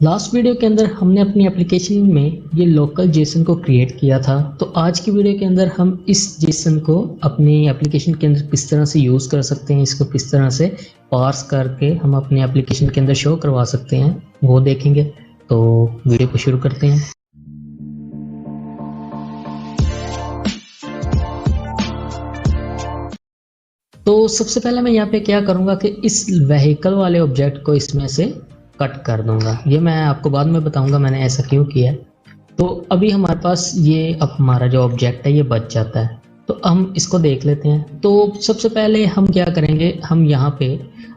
Last video के अंदर हमने अपनी एप्लीकेशन में ये लोकल जेसन को क्रिएट किया था। तो आज की वीडियो के अंदर हम इस जेसन को अपनी एप्लीकेशन के अंदर किस तरह से यूज़ कर सकते हैं, इसको किस तरह से पार्स करके हम अपनी एप्लीकेशन के अंदर शो करवा सकते हैं, वो देखेंगे। तो वीडियो को शुरू करते हैं। तो सबसे पहले मैं यहाँ पे क्या करूँगा कि इस व्हीकल वाले ऑब्जेक्ट को इसमें से कट कर दूंगा। ये मैं आपको बाद में बताऊंगा मैंने ऐसा क्यों किया है। तो अभी हमारे पास ये अब हमारा जो ऑब्जेक्ट है ये बच जाता है। तो हम इसको देख लेते हैं। तो सबसे पहले हम क्या करेंगे, हम यहाँ पे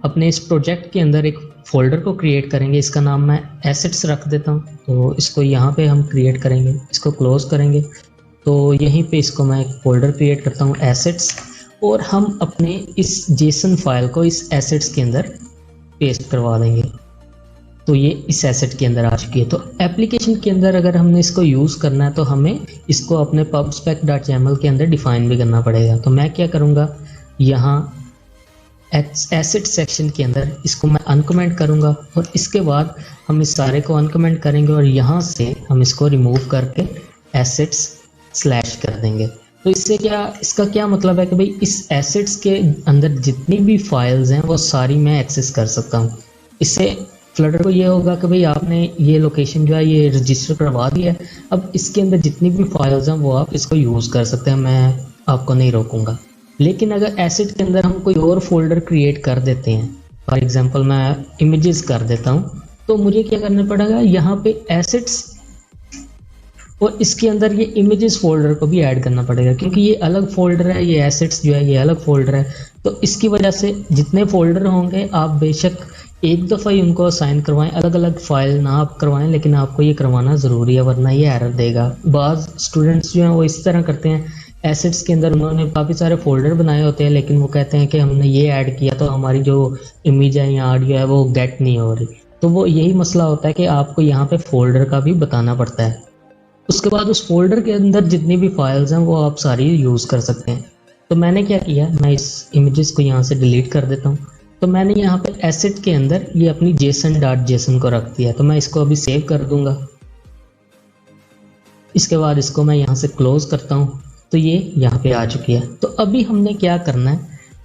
अपने इस प्रोजेक्ट के अंदर एक फोल्डर को क्रिएट करेंगे। इसका नाम मैं एसेट्स रख देता हूँ। तो इसको यहाँ पे हम क्रिएट करेंगे, इसको क्लोज करेंगे। तो यहीं पे इसको मैं एक फोल्डर क्रिएट करता हूँ एसेट्स, और हम अपने इस जेसन फाइल को इस एसेट्स के अंदर पेस्ट करवा देंगे। तो ये इस एसेट के अंदर आ चुकी है। तो एप्लीकेशन के अंदर अगर हमने इसको यूज़ करना है तो हमें इसको अपने pubspec.yaml के अंदर डिफाइन भी करना पड़ेगा। तो मैं क्या करूँगा, यहाँ एसेट सेक्शन के अंदर इसको मैं अनकमेंट करूँगा, और इसके बाद हम इस सारे को अनकमेंट करेंगे और यहाँ से हम इसको रिमूव करके एसेट्स स्लैश कर देंगे। तो इससे क्या, इसका क्या मतलब है कि भाई इस एसेट्स के अंदर जितनी भी फाइल्स हैं वो सारी मैं एक्सेस कर सकता हूँ। इससे फ्लटर को ये होगा कि भाई आपने ये लोकेशन जो है ये रजिस्टर करवा दिया है, अब इसके अंदर जितनी भी फाइल्स हैं वो आप इसको यूज़ कर सकते हैं, मैं आपको नहीं रोकूंगा। लेकिन अगर एसेट के अंदर हम कोई और फोल्डर क्रिएट कर देते हैं, फॉर एग्जांपल मैं इमेजेस कर देता हूँ, तो मुझे क्या करना पड़ेगा, यहाँ पे एसेट्स और इसके अंदर ये इमेजेस फोल्डर को भी ऐड करना पड़ेगा, क्योंकि ये अलग फोल्डर है, ये एसेट्स जो है ये अलग फोल्डर है। तो इसकी वजह से जितने फोल्डर होंगे आप बेशक एक दफ़ा ही उनको असाइन करवाएं, अलग अलग फाइल ना आप करवाएं, लेकिन आपको ये करवाना ज़रूरी है, वरना ये एरर देगा। बाज़ स्टूडेंट्स जो हैं वो इस तरह करते हैं, एसेट्स के अंदर उन्होंने काफ़ी सारे फोल्डर बनाए होते हैं, लेकिन वो कहते हैं कि हमने ये ऐड किया तो हमारी जो इमेज है या ऑडियो है वो गेट नहीं हो रही। तो वो यही मसला होता है कि आपको यहाँ पे फोल्डर का भी बताना पड़ता है। उसके बाद उस फोल्डर के अंदर जितनी भी फाइल्स हैं वो आप सारी यूज़ कर सकते हैं। तो मैंने क्या किया, मैं इस इमेजेस को यहाँ से डिलीट कर देता हूँ। तो मैंने यहाँ पे एसेट के अंदर ये अपनी जेसन को रख दिया। तो मैं इसको अभी सेव कर दूंगा। इसके बाद इसको मैं यहाँ से क्लोज करता हूँ। तो ये यहाँ पे आ चुकी है। तो अभी हमने क्या करना है,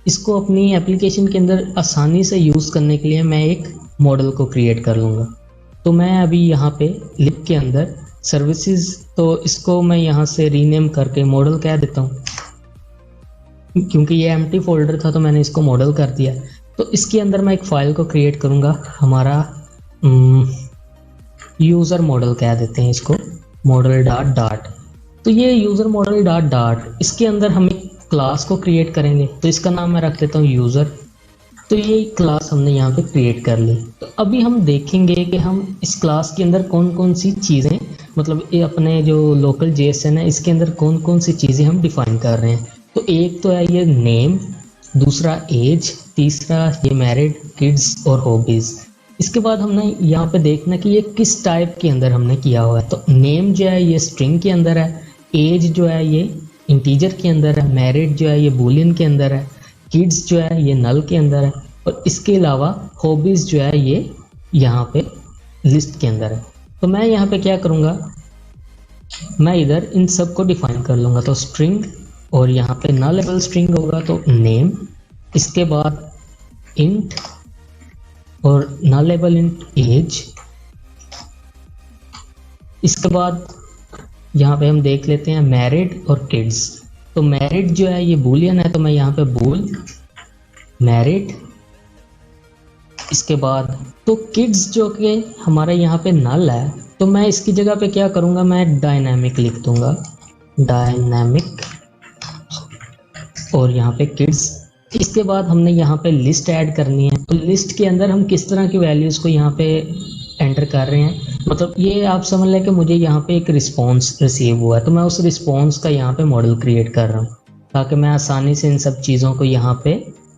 इसको अपनी एप्लीकेशन के अंदर आसानी से यूज़ करने के लिए मैं एक मॉडल को क्रिएट कर लूँगा। तो मैं अभी यहाँ पे लिप के अंदर सर्विसेज, तो इसको मैं यहाँ से रीनेम करके मॉडल कह देता हूँ, क्योंकि ये एम्प्टी फोल्डर था तो मैंने इसको मॉडल कर दिया। तो इसके अंदर मैं एक फ़ाइल को क्रिएट करूँगा, हमारा यूज़र मॉडल कह देते हैं इसको, मॉडल डॉट। तो ये यूज़र मॉडल डॉट इसके अंदर हम एक क्लास को क्रिएट करेंगे। तो इसका नाम मैं रख देता हूँ यूज़र। तो ये क्लास हमने यहाँ पे क्रिएट कर ली। तो अभी हम देखेंगे कि हम इस क्लास के अंदर कौन कौन सी चीज़ें, मतलब ये अपने जो लोकल जेसन है इसके अंदर कौन कौन सी चीज़ें हम डिफाइन कर रहे हैं। तो एक तो है ये नेम, दूसरा एज, तीसरा ये मैरिड, किड्स और हॉबीज़। इसके बाद हमने यहाँ पे देखना कि ये किस टाइप के अंदर हमने किया हुआ है। तो नेम जो है ये स्ट्रिंग के अंदर है, एज जो है ये इंटीजर के अंदर है, मैरिड जो है ये बूलियन के अंदर है, किड्स जो है ये नल के अंदर है, और इसके अलावा हॉबीज़ जो है ये यहाँ पे लिस्ट के अंदर है। तो मैं यहाँ पे क्या करूँगा, मैं इधर इन सब को डिफाइन कर लूँगा। तो स्ट्रिंग, और यहाँ पे नल लेवल स्ट्रिंग होगा तो नेम, इसके बाद इंट और नल लेवल इंट एज। इसके बाद यहाँ पे हम देख लेते हैं मैरिड और किड्स। तो मैरिड जो है ये बूलियन है, तो मैं यहाँ पे बूल मैरिड। इसके बाद तो किड्स जो कि हमारा यहाँ पे नल है, तो मैं इसकी जगह पे क्या करूँगा, मैं डायनामिक लिख दूँगा, डायनामिक, और यहाँ पे किड्स। इसके बाद हमने यहाँ पे लिस्ट ऐड करनी है। तो लिस्ट के अंदर हम किस तरह की वैल्यूज़ को यहाँ पे एंटर कर रहे हैं, मतलब ये आप समझ लें कि मुझे यहाँ पे एक रिस्पांस रिसीव हुआ है, तो मैं उस रिस्पांस का यहाँ पे मॉडल क्रिएट कर रहा हूँ, ताकि मैं आसानी से इन सब चीज़ों को यहाँ पे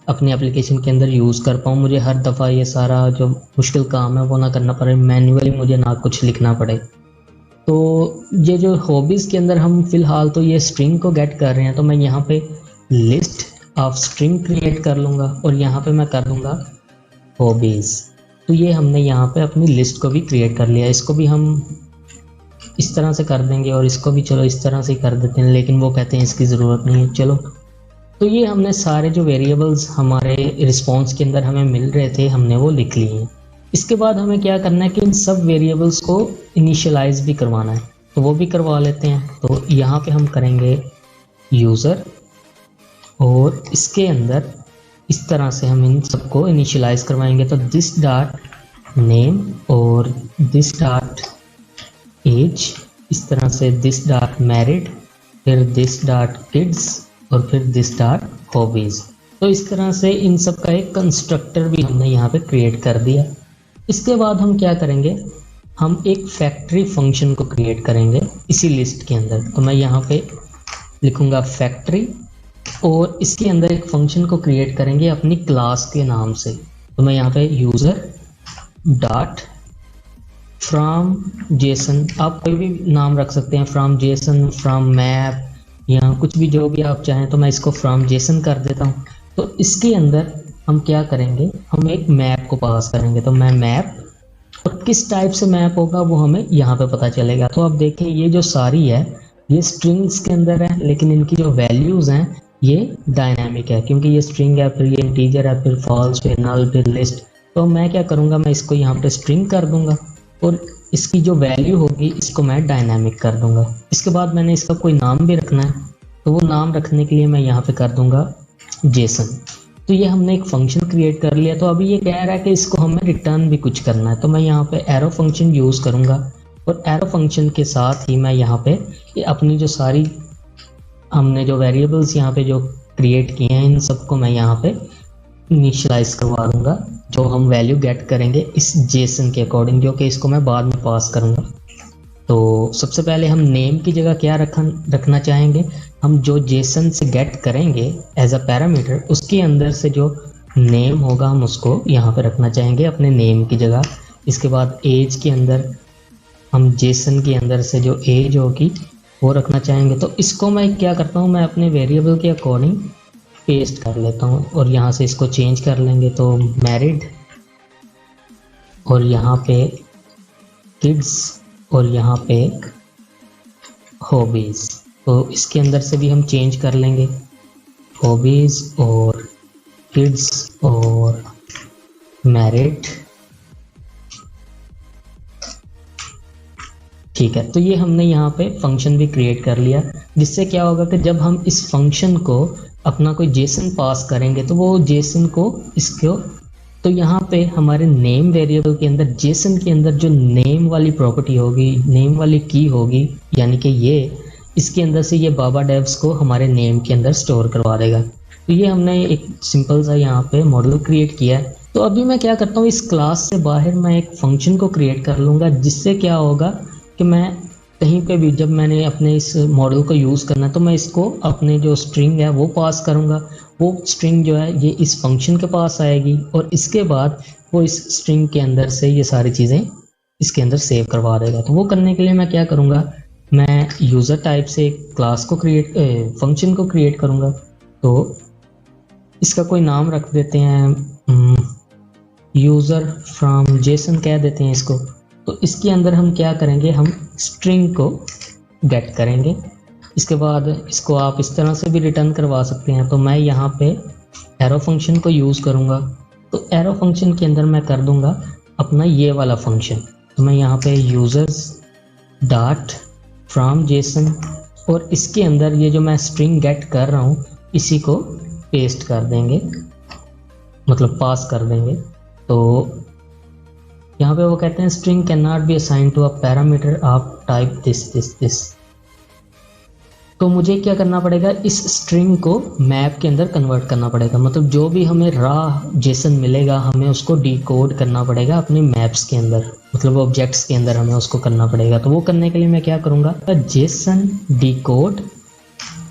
अपनी एप्लीकेशन के अंदर यूज़ कर पाऊँ। मुझे हर दफ़ा ये सारा जो मुश्किल काम है वो ना करना पड़े, मैन्युअली मुझे ना कुछ लिखना पड़े। तो ये जो हॉबीज़ के अंदर हम फ़िलहाल तो ये स्ट्रिंग को गेट कर रहे हैं, तो मैं यहाँ पे लिस्ट ऑफ स्ट्रिंग क्रिएट कर लूँगा, और यहाँ पे मैं कर दूँगा हॉबीज़। तो ये हमने यहाँ पे अपनी लिस्ट को भी क्रिएट कर लिया। इसको भी हम इस तरह से कर देंगे और इसको भी चलो इस तरह से ही कर देते हैं, लेकिन वो कहते हैं इसकी ज़रूरत नहीं है। चलो, तो ये हमने सारे जो वेरिएबल्स हमारे रिस्पॉन्स के अंदर हमें मिल रहे थे हमने वो लिख लिए हैं। इसके बाद हमें क्या करना है कि इन सब वेरिएबल्स को इनिशियलाइज भी करवाना है, तो वो भी करवा लेते हैं। तो यहाँ पे हम करेंगे यूज़र और इसके अंदर इस तरह से हम इन सबको इनिशियलाइज करवाएंगे। तो दिस डॉट नेम और दिस डॉट एज, इस तरह से दिस डॉट मैरिड, फिर दिस डॉट किड्स और फिर दिस डॉट हॉबीज। तो इस तरह से इन सब का एक कंस्ट्रक्टर भी हमने यहाँ पे क्रिएट कर दिया। इसके बाद हम क्या करेंगे, हम एक फैक्ट्री फंक्शन को क्रिएट करेंगे इसी लिस्ट के अंदर। तो मैं यहाँ पे लिखूंगा फैक्ट्री और इसके अंदर एक फंक्शन को क्रिएट करेंगे अपनी क्लास के नाम से। तो मैं यहाँ पे यूज़र डॉट फ्रॉम जेसन, आप कोई भी नाम रख सकते हैं, फ्रॉम जेसन, फ्रॉम मैप, या कुछ भी जो भी आप चाहें। तो मैं इसको फ्रॉम जेसन कर देता हूँ। तो इसके अंदर हम क्या करेंगे, हम एक मैप को पास करेंगे। तो मैं मैप, और किस टाइप से मैप होगा वो हमें यहाँ पे पता चलेगा। तो अब देखें ये जो सारी है ये स्ट्रिंग्स के अंदर है, लेकिन इनकी जो वैल्यूज़ हैं ये डायनामिक है, क्योंकि ये स्ट्रिंग है, फिर ये इंटीजर है, फिर फॉल्स, फिर नल, फिर लिस्ट। तो मैं क्या करूँगा, मैं इसको यहाँ पे स्ट्रिंग कर दूंगा और इसकी जो वैल्यू होगी इसको मैं डायनामिक कर दूंगा। इसके बाद मैंने इसका कोई नाम भी रखना है, तो वो नाम रखने के लिए मैं यहाँ पे कर दूंगा जेसन। तो ये हमने एक फंक्शन क्रिएट कर लिया। तो अभी ये कह रहा है कि इसको हमें रिटर्न भी कुछ करना है। तो मैं यहाँ पे एरो फंक्शन यूज़ करूँगा और एरो फंक्शन के साथ ही मैं यहाँ पे अपनी जो सारी हमने जो वेरिएबल्स यहाँ पे जो क्रिएट किए हैं इन सबको मैं यहाँ पे इनिशियलाइज करवा दूंगा, जो हम वैल्यू गेट करेंगे इस जेसन के अकॉर्डिंग, जो कि इसको मैं बाद में पास करूँगा। तो सबसे पहले हम नेम की जगह क्या रखना चाहेंगे, हम जो जेसन से गेट करेंगे एज अ पैरामीटर उसके अंदर से जो नेम होगा हम उसको यहाँ पे रखना चाहेंगे अपने नेम की जगह। इसके बाद एज के अंदर हम जेसन के अंदर से जो एज होगी वो रखना चाहेंगे। तो इसको मैं क्या करता हूँ, मैं अपने वेरिएबल के अकॉर्डिंग पेस्ट कर लेता हूँ और यहाँ से इसको चेंज कर लेंगे। तो मैरिड और यहाँ पे किड्स और यहाँ पे हॉबीज़, तो इसके अंदर से भी हम चेंज कर लेंगे हॉबीज़ और किड्स और मैरिड। ठीक है, तो ये हमने यहाँ पे फंक्शन भी क्रिएट कर लिया, जिससे क्या होगा कि जब हम इस फंक्शन को अपना कोई जेसन पास करेंगे तो वो जेसन को इसको, तो यहाँ पे हमारे नेम वेरिएबल के अंदर जेसन के अंदर जो नेम वाली प्रॉपर्टी होगी, नेम वाली की होगी, यानी कि ये इसके अंदर से ये बाबा डेव्स को हमारे नेम के अंदर स्टोर करवा देगा। तो ये हमने एक सिंपल सा यहाँ पे मॉडल क्रिएट किया है। तो अभी मैं क्या करता हूँ, इस क्लास से बाहर मैं एक फंक्शन को क्रिएट कर लूँगा, जिससे क्या होगा कि मैं कहीं पे भी जब मैंने अपने इस मॉडल को यूज़ करना है तो मैं इसको अपने जो स्ट्रिंग है वो पास करूँगा। वो स्ट्रिंग जो है ये इस फंक्शन के पास आएगी और इसके बाद वो इस स्ट्रिंग के अंदर से ये सारी चीज़ें इसके अंदर सेव करवा देगा। तो वो करने के लिए मैं क्या करूँगा, मैं यूज़र टाइप से एक क्लास को फंक्शन को क्रिएट करूँगा। तो इसका कोई नाम रख देते हैं, यूज़र फ्रॉम जेसन कह देते हैं इसको। तो इसके अंदर हम क्या करेंगे, हम स्ट्रिंग को गेट करेंगे। इसके बाद इसको आप इस तरह से भी रिटर्न करवा सकते हैं। तो मैं यहाँ पे एरो फंक्शन को यूज़ करूँगा। तो एरो फंक्शन के अंदर मैं कर दूँगा अपना ये वाला फंक्शन। तो मैं यहाँ पे यूज़र्स डॉट फ्रॉम जेसन और इसके अंदर ये जो मैं स्ट्रिंग गेट कर रहा हूँ इसी को पेस्ट कर देंगे, मतलब पास कर देंगे। तो यहाँ पे वो कहते हैं string can not be assign to a parameter of type this. तो मुझे क्या करना पड़ेगा, इस स्ट्रिंग को मैप के अंदर कन्वर्ट करना पड़ेगा। मतलब जो भी हमें रॉ जेसन मिलेगा हमें उसको डिकोड करना पड़ेगा अपने मैप्स के अंदर, मतलब ऑब्जेक्ट्स के अंदर हमें उसको करना पड़ेगा। तो वो करने के लिए मैं क्या करूँगा, जेसन डिकोड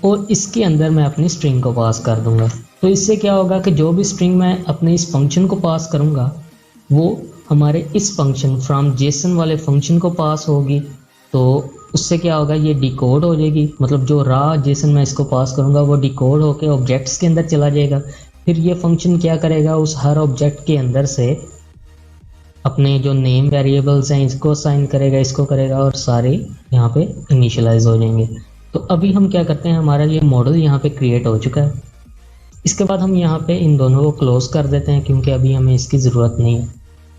और इसके अंदर मैं अपनी स्ट्रिंग को पास कर दूंगा। तो इससे क्या होगा कि जो भी स्ट्रिंग मैं अपने इस फंक्शन को पास करूँगा वो हमारे इस फंक्शन फ्रॉम जेसन वाले फंक्शन को पास होगी। तो उससे क्या होगा, ये डिकोड हो जाएगी। मतलब जो रॉ जेसन मैं इसको पास करूँगा वो डिकोड होके ऑब्जेक्ट्स के अंदर चला जाएगा। फिर ये फंक्शन क्या करेगा, उस हर ऑब्जेक्ट के अंदर से अपने जो नेम वेरिएबल्स हैं इसको असाइन करेगा, इसको करेगा और सारे यहाँ पे इनिशियलाइज हो जाएंगे। तो अभी हम क्या करते हैं, हमारा ये मॉडल यहाँ पे क्रिएट हो चुका है। इसके बाद हम यहाँ पे इन दोनों को क्लोज कर देते हैं क्योंकि अभी हमें इसकी ज़रूरत नहीं है।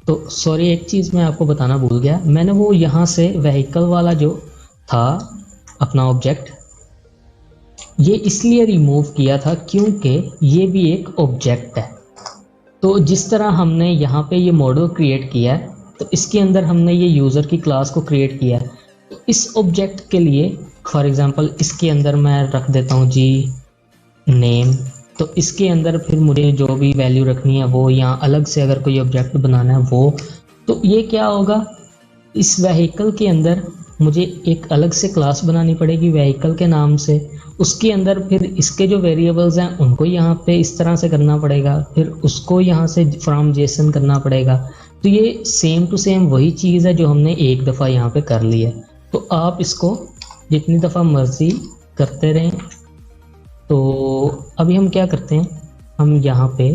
तो सॉरी, एक चीज़ मैं आपको बताना भूल गया, मैंने वो यहाँ से व्हीकल वाला जो था अपना ऑब्जेक्ट, ये इसलिए रिमूव किया था क्योंकि ये भी एक ऑब्जेक्ट है। तो जिस तरह हमने यहाँ पे ये मॉडल क्रिएट किया है तो इसके अंदर हमने ये यूज़र की क्लास को क्रिएट किया है। तो इस ऑब्जेक्ट के लिए फॉर एग्जांपल इसके अंदर मैं रख देता हूँ जी नेम। तो इसके अंदर फिर मुझे जो भी वैल्यू रखनी है वो, यहाँ अलग से अगर कोई ऑब्जेक्ट बनाना है वो, तो ये क्या होगा, इस व्हीकल के अंदर मुझे एक अलग से क्लास बनानी पड़ेगी व्हीकल के नाम से। उसके अंदर फिर इसके जो वेरिएबल्स हैं उनको यहाँ पे इस तरह से करना पड़ेगा, फिर उसको यहाँ से फ्रॉम जेसन करना पड़ेगा। तो ये सेम टू सेम वही चीज़ है जो हमने एक दफ़ा यहाँ पे कर ली है। तो आप इसको जितनी दफ़ा मर्जी करते रहें। तो अभी हम क्या करते हैं, हम यहाँ पे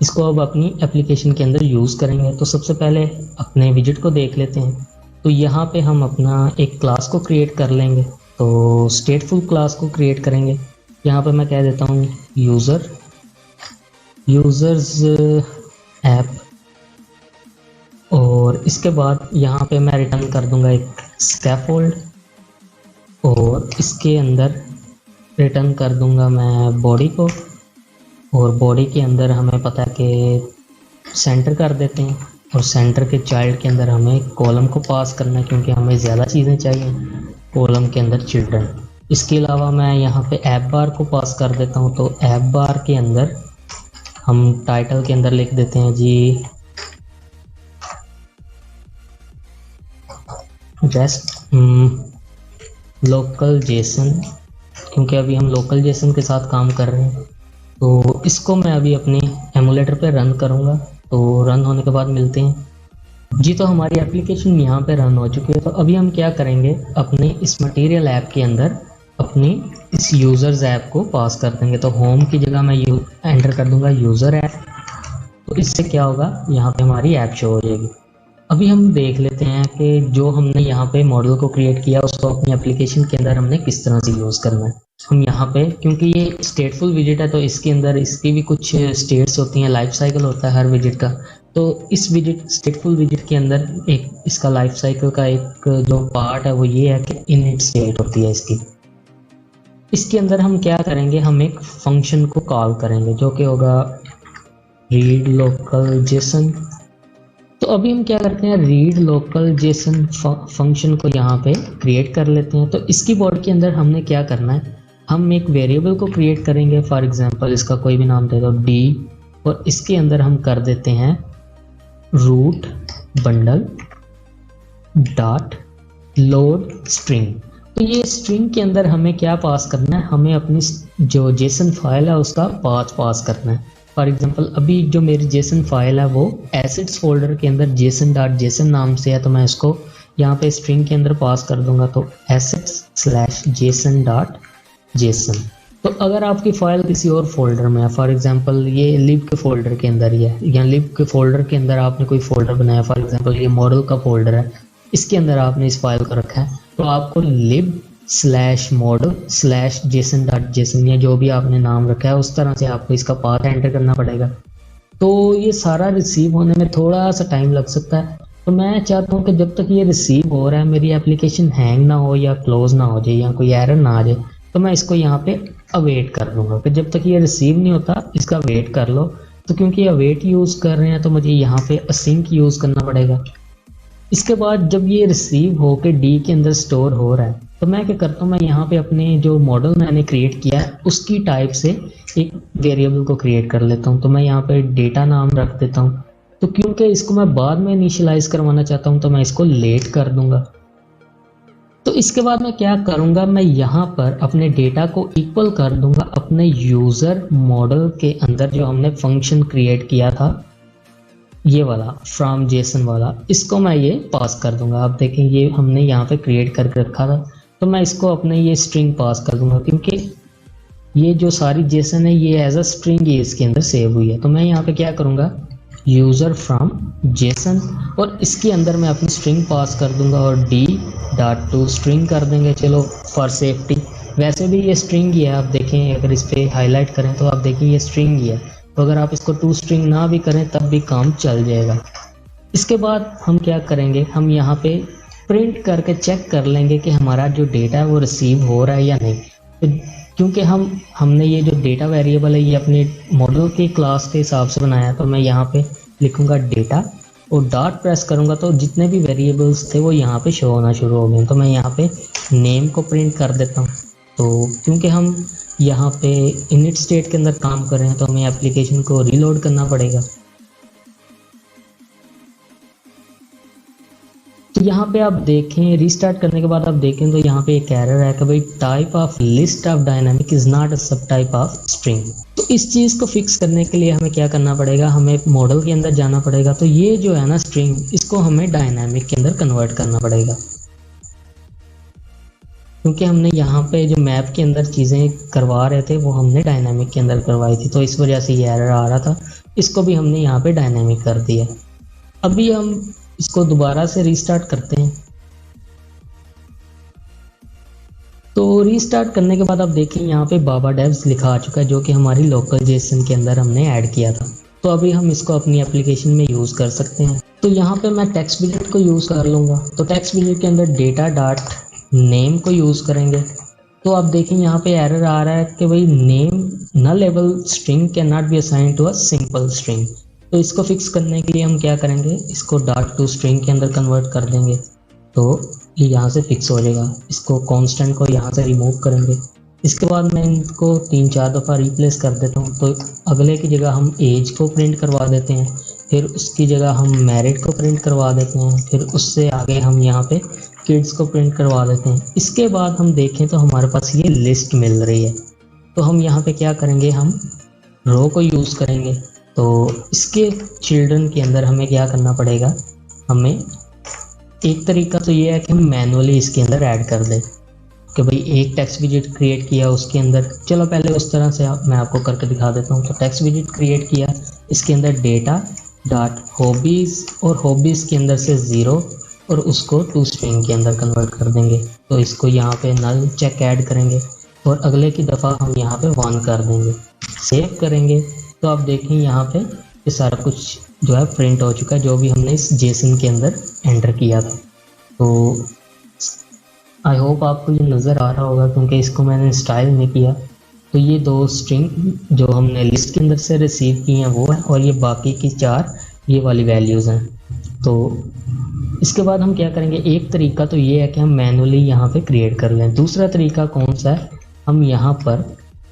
इसको अब अपनी एप्लीकेशन के अंदर यूज़ करेंगे। तो सबसे पहले अपने विजिट को देख लेते हैं। तो यहाँ पे हम अपना एक क्लास को क्रिएट कर लेंगे। तो स्टेटफुल क्लास को क्रिएट करेंगे। यहाँ पे मैं कह देता हूँ यूज़र्स ऐप, और इसके बाद यहाँ पे मैं रिटर्न कर दूंगा एक स्कैफोल्ड, और इसके अंदर रिटर्न कर दूंगा मैं बॉडी को, और बॉडी के अंदर हमें पता है कि सेंटर कर देते हैं, और सेंटर के चाइल्ड के अंदर हमें कॉलम को पास करना है क्योंकि हमें ज़्यादा चीज़ें चाहिए कॉलम के अंदर चिल्ड्रन। इसके अलावा मैं यहाँ पे ऐप बार को पास कर देता हूँ। तो ऐप बार के अंदर हम टाइटल के अंदर लिख देते हैं जी रेस्ट लोकल जेसन, क्योंकि अभी हम लोकल जेसन के साथ काम कर रहे हैं। तो इसको मैं अभी अपने एमुलेटर पे रन करूँगा। तो रन होने के बाद मिलते हैं जी। तो हमारी एप्लीकेशन यहाँ पे रन हो चुकी है। तो अभी हम क्या करेंगे, अपने इस मटेरियल ऐप के अंदर अपनी इस यूज़र्स ऐप को पास कर देंगे। तो होम की जगह मैं एंटर कर दूंगा यूज़र ऐप। तो इससे क्या होगा, यहाँ पे हमारी ऐप शो हो जाएगी। अभी हम देख लेते हैं कि जो हमने यहाँ पे मॉडल को क्रिएट किया उसको अपनी एप्लीकेशन के अंदर हमने किस तरह से यूज़ करना है। हम यहाँ पे, क्योंकि ये स्टेटफुल विजिट है तो इसके अंदर इसकी भी कुछ स्टेट्स होती हैं, लाइफ साइकिल होता है हर विजिट का। तो इस विजिट स्टेटफुल विजिट के अंदर एक इसका लाइफ साइकिल का एक जो पार्ट है वो ये है कि इनिट स्टेट होती है इसकी। इसके अंदर हम क्या करेंगे, हम एक फंक्शन को कॉल करेंगे जो कि होगा रीड लोकल जेसन। तो अभी हम क्या करते हैं, रीड लोकल जेसन फंक्शन को यहाँ पे क्रिएट कर लेते हैं। तो इसकी बोर्ड के अंदर हमने क्या करना है, हम एक वेरिएबल को क्रिएट करेंगे। फॉर एग्जांपल इसका कोई भी नाम दे दो डी, और इसके अंदर हम कर देते हैं root bundle dot load string. तो ये स्ट्रिंग के अंदर हमें क्या पास करना है, हमें अपनी जो जेसन फाइल है उसका पाथ पास करना है। फॉर एग्जांपल अभी जो मेरी जेसन फाइल है वो एसेट्स फोल्डर के अंदर जेसन डॉट जेसन नाम से है। तो मैं इसको यहाँ पे स्ट्रिंग के अंदर पास कर दूंगा। तो assets/json डॉट जेसन। तो अगर आपकी फाइल किसी और फोल्डर में है, फॉर एग्जांपल ये लिब के फोल्डर के अंदर ही है, या लिब के फोल्डर के अंदर आपने कोई फोल्डर बनाया, फॉर एग्जांपल ये मॉडल का फोल्डर है, इसके अंदर आपने इस फाइल को रखा है, तो आपको lib/model/json डॉट जेसन या जो भी आपने नाम रखा है उस तरह से आपको इसका पाथ एंटर करना पड़ेगा। तो ये सारा रिसीव होने में थोड़ा सा टाइम लग सकता है। तो मैं चाहता हूँ कि जब तक ये रिसीव हो रहा है मेरी एप्लीकेशन हैंग ना हो या क्लोज ना हो जाए या कोई एरर ना आ जाए, तो मैं इसको यहाँ पे अवेट कर दूंगा कि जब तक ये रिसीव नहीं होता इसका वेट कर लो। तो क्योंकि अवेट यूज़ कर रहे हैं तो मुझे यहाँ पे असिंक यूज़ करना पड़ेगा। इसके बाद जब ये रिसीव हो के डी के अंदर स्टोर हो रहा है तो मैं क्या करता हूँ, मैं यहाँ पे अपने जो मॉडल मैंने क्रिएट किया है उसकी टाइप से एक वेरिएबल को क्रिएट कर लेता हूँ। तो मैं यहाँ पे डेटा नाम रख देता हूँ। तो क्योंकि इसको मैं बाद में इनिशियलाइज करवाना चाहता हूँ तो मैं इसको लेट कर दूंगा। तो इसके बाद मैं क्या करूँगा, मैं यहाँ पर अपने डेटा को इक्वल कर दूंगा अपने यूज़र मॉडल के अंदर जो हमने फंक्शन क्रिएट किया था, ये वाला फ्रॉम जेसन वाला, इसको मैं ये पास कर दूंगा। आप देखें ये हमने यहाँ पे क्रिएट करके रखा था, तो मैं इसको अपने ये स्ट्रिंग पास कर दूंगा क्योंकि ये जो सारी जेसन है ये एज अ स्ट्रिंग ही इसके अंदर सेव हुई है। तो मैं यहाँ पे क्या करूँगा, यूज़र फ्रॉम जेसन, और इसके अंदर मैं अपनी स्ट्रिंग पास कर दूंगा और डी डॉट टू स्ट्रिंग कर देंगे। चलो फॉर सेफ्टी, वैसे भी ये स्ट्रिंग ही है, आप देखें अगर इस पर हाईलाइट करें तो आप देखें ये स्ट्रिंग ही है, तो अगर आप इसको टू स्ट्रिंग ना भी करें तब भी काम चल जाएगा। इसके बाद हम क्या करेंगे, हम यहाँ पे प्रिंट करके चेक कर लेंगे कि हमारा जो डेटा है वो रिसीव हो रहा है या नहीं। तो क्योंकि हमने ये जो डेटा वेरिएबल है ये अपने मॉडल के क्लास के हिसाब से बनाया है, तो मैं यहाँ पे लिखूँगा डेटा और डॉट प्रेस करूँगा तो जितने भी वेरिएबल्स थे वो यहाँ पे शो होना शुरू हो गए। तो मैं यहाँ पे नेम को प्रिंट कर देता हूँ। तो क्योंकि हम यहाँ पे इनिट स्टेट के अंदर काम कर रहे हैं तो हमें एप्लीकेशन को रीलोड करना पड़ेगा। तो यहाँ पे आप देखें, रीस्टार्ट करने के बाद आप देखें तो यहाँ पे एक एरर है कि भाई type of list of dynamic is not a सब टाइप ऑफ स्ट्रिंग। तो इस चीज़ को फिक्स करने के लिए हमें क्या करना पड़ेगा, हमें मॉडल के अंदर जाना पड़ेगा। तो ये जो है ना स्ट्रिंग, इसको हमें डायनामिक के अंदर कन्वर्ट करना पड़ेगा, क्योंकि हमने यहाँ पे जो मैप के अंदर चीज़ें करवा रहे थे वो हमने डायनामिक के अंदर करवाई थी, तो इस वजह से ये एरर आ रहा था। इसको भी हमने यहाँ पे डायनामिक कर दिया। अभी हम इसको दोबारा से रीस्टार्ट करते हैं। तो रीस्टार्ट करने के बाद आप देखें यहाँ पे बाबा डेव्स लिखा आ चुका है, जो कि हमारी लोकल जेसन के अंदर हमने ऐड किया था। तो अभी हम इसको अपनी एप्लीकेशन में यूज़ कर सकते हैं। तो यहाँ पे मैं टेक्स्ट विजेट को यूज़ कर लूँगा। तो टेक्स्ट विजेट के अंदर डेटा डॉट नेम को यूज़ करेंगे। तो आप देखें यहाँ पे एरर आ रहा है कि भाई name null level string can not be assign to a simple string. तो इसको फिक्स करने के लिए हम क्या करेंगे, इसको डॉट टू स्ट्रिंग के अंदर कन्वर्ट कर देंगे, तो ये यहाँ से फिक्स हो जाएगा। इसको कांस्टेंट को यहाँ से रिमूव करेंगे। इसके बाद मैं इनको 3-4 दफ़ा रिप्लेस कर देता हूँ। तो अगले की जगह हम एज को प्रिंट करवा देते हैं, फिर उसकी जगह हम मैरिड को प्रिंट करवा देते हैं, फिर उससे आगे हम यहाँ पे किड्स को प्रिंट करवा देते हैं। इसके बाद हम देखें तो हमारे पास ये लिस्ट मिल रही है। तो हम यहाँ पे क्या करेंगे, हम रो को यूज़ करेंगे। तो इसके चिल्ड्रन के अंदर हमें क्या करना पड़ेगा, हमें एक तरीका तो ये है कि हम मैनुअली इसके अंदर ऐड कर दें कि भाई एक टेक्स्ट विजेट क्रिएट किया उसके अंदर, चलो पहले उस तरह से मैं आपको करके दिखा देता हूँ। तो टेक्स्ट विजेट क्रिएट किया, इसके अंदर डेटा डॉट हॉबीज़ और हॉबीज़ के अंदर से 0 और उसको टू स्ट्रिंग के अंदर कन्वर्ट कर देंगे। तो इसको यहाँ पे नल चेक ऐड करेंगे और अगले की दफ़ा हम यहाँ पे 1 कर देंगे। सेव करेंगे तो आप देखें यहाँ पे ये सारा कुछ जो है प्रिंट हो चुका है, जो भी हमने इस जेसन के अंदर एंटर किया था। तो आई होप आपको ये नज़र आ रहा होगा, क्योंकि इसको मैंने स्टाइल में किया। तो ये 2 स्ट्रिंग जो हमने लिस्ट के अंदर से रिसीव की हैं वो है, और ये बाकी की 4 ये वाली वैल्यूज़ हैं। तो इसके बाद हम क्या करेंगे, एक तरीका तो ये है कि हम मैनुअली यहाँ पे क्रिएट कर लें। दूसरा तरीका कौन सा है, हम यहाँ पर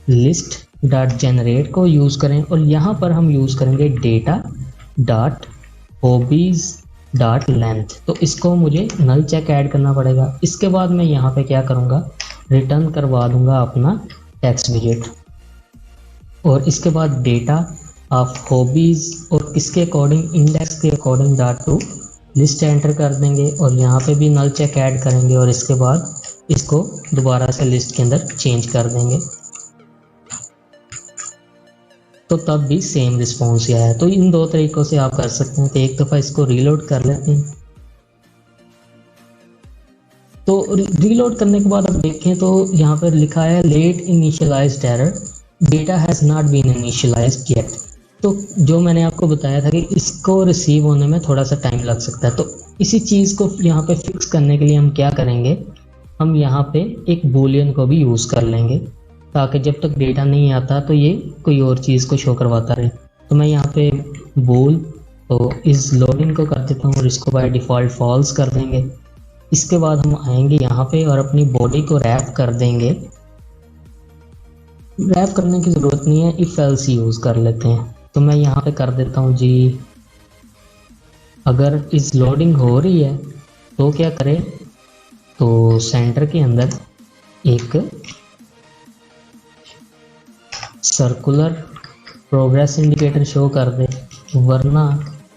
लिस्ट डॉट जनरेट को यूज़ करें और यहाँ पर हम यूज़ करेंगे data dot hobbies dot length. तो इसको मुझे नल चेक ऐड करना पड़ेगा। इसके बाद मैं यहाँ पे क्या करूँगा, रिटर्न करवा दूँगा अपना टेक्स्ट विजेट, और इसके बाद डेटा ऑफ हॉबीज़ और किसके अकॉर्डिंग, इंडेक्स के according dot to list enter कर देंगे और यहाँ पे भी नल चेक ऐड करेंगे और इसके बाद इसको दोबारा से लिस्ट के अंदर चेंज कर देंगे। तो तब भी सेम रिस्पॉन्स ही आया। तो इन 2 तरीकों से आप कर सकते हैं। तो एक दफ़ा इसको रीलोड कर लेते हैं। तो रीलोड करने के बाद आप देखें तो यहाँ पर लिखा है late initialised error, data has not been initialised yet. तो जो मैंने आपको बताया था कि इसको रिसीव होने में थोड़ा सा टाइम लग सकता है। तो इसी चीज़ को यहाँ पे फिक्स करने के लिए हम क्या करेंगे, हम यहाँ पे एक बूलियन को भी यूज़ कर लेंगे, ताकि जब तक डेटा नहीं आता तो ये कोई और चीज़ को शो करवाता रहे। तो मैं यहाँ पे बोल तो इस लोडिंग को कर देता हूँ और इसको बाय डिफ़ॉल्ट फॉल्स कर देंगे। इसके बाद हम आएंगे यहाँ पे और अपनी बॉडी को रैप कर देंगे। रैप करने की ज़रूरत नहीं है, इफ़ एल्स यूज़ कर लेते हैं। तो मैं यहाँ पे कर देता हूँ जी, अगर इस लोडिंग हो रही है तो क्या करें, तो सेंटर के अंदर एक सर्कुलर प्रोग्रेस इंडिकेटर शो कर दे, वरना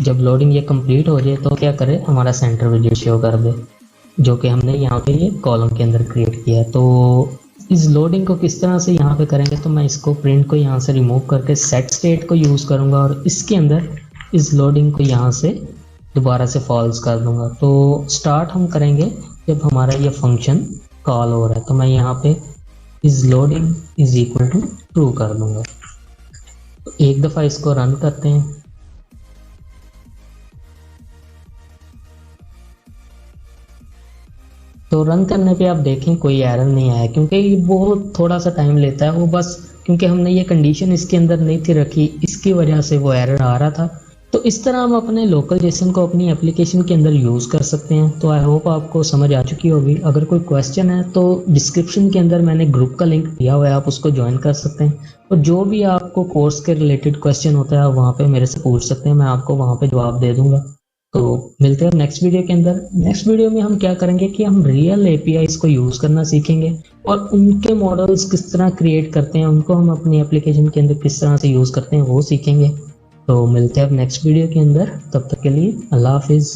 जब लोडिंग ये कंप्लीट हो जाए तो क्या करे, हमारा सेंटर विजेट शो कर दे, जो कि हमने यहाँ पे ये कॉलम के अंदर क्रिएट किया है। तो इस लोडिंग को किस तरह से यहाँ पे करेंगे, तो मैं इसको प्रिंट को यहाँ से रिमूव करके सेट स्टेट को यूज़ करूँगा और इसके अंदर इस लोडिंग को यहाँ से दोबारा से फॉल्स कर दूंगा। तो स्टार्ट हम करेंगे जब हमारा ये फंक्शन कॉल हो रहा है, तो मैं यहाँ पे इस loading is equal to true कर दूंगा। तो एक दफ़ा इसको रन करते हैं। तो रन करने पे आप देखें कोई एरर नहीं आया, क्योंकि ये बहुत थोड़ा सा टाइम लेता है वो, बस क्योंकि हमने ये कंडीशन इसके अंदर नहीं थी रखी, इसकी वजह से वो एरर आ रहा था। तो इस तरह हम अपने लोकल जेसन को अपनी एप्लीकेशन के अंदर यूज़ कर सकते हैं। तो आई होप आपको समझ आ चुकी होगी। अगर कोई क्वेश्चन है तो डिस्क्रिप्शन के अंदर मैंने ग्रुप का लिंक दिया हुआ है, आप उसको ज्वाइन कर सकते हैं। और जो भी आपको कोर्स के रिलेटेड क्वेश्चन होता है आप वहाँ पे मेरे से पूछ सकते हैं, मैं आपको वहाँ पे जवाब दे दूंगा। तो मिलते हैं नेक्स्ट वीडियो के अंदर। नेक्स्ट वीडियो में हम क्या करेंगे कि हम रियल एपीआईज को यूज़ करना सीखेंगे और उनके मॉडल्स किस तरह क्रिएट करते हैं, उनको हम अपनी एप्लीकेशन के अंदर किस तरह से यूज़ करते हैं वो सीखेंगे। तो मिलते हैं अब नेक्स्ट वीडियो के अंदर, तब तक के लिए अल्लाह हाफिज़।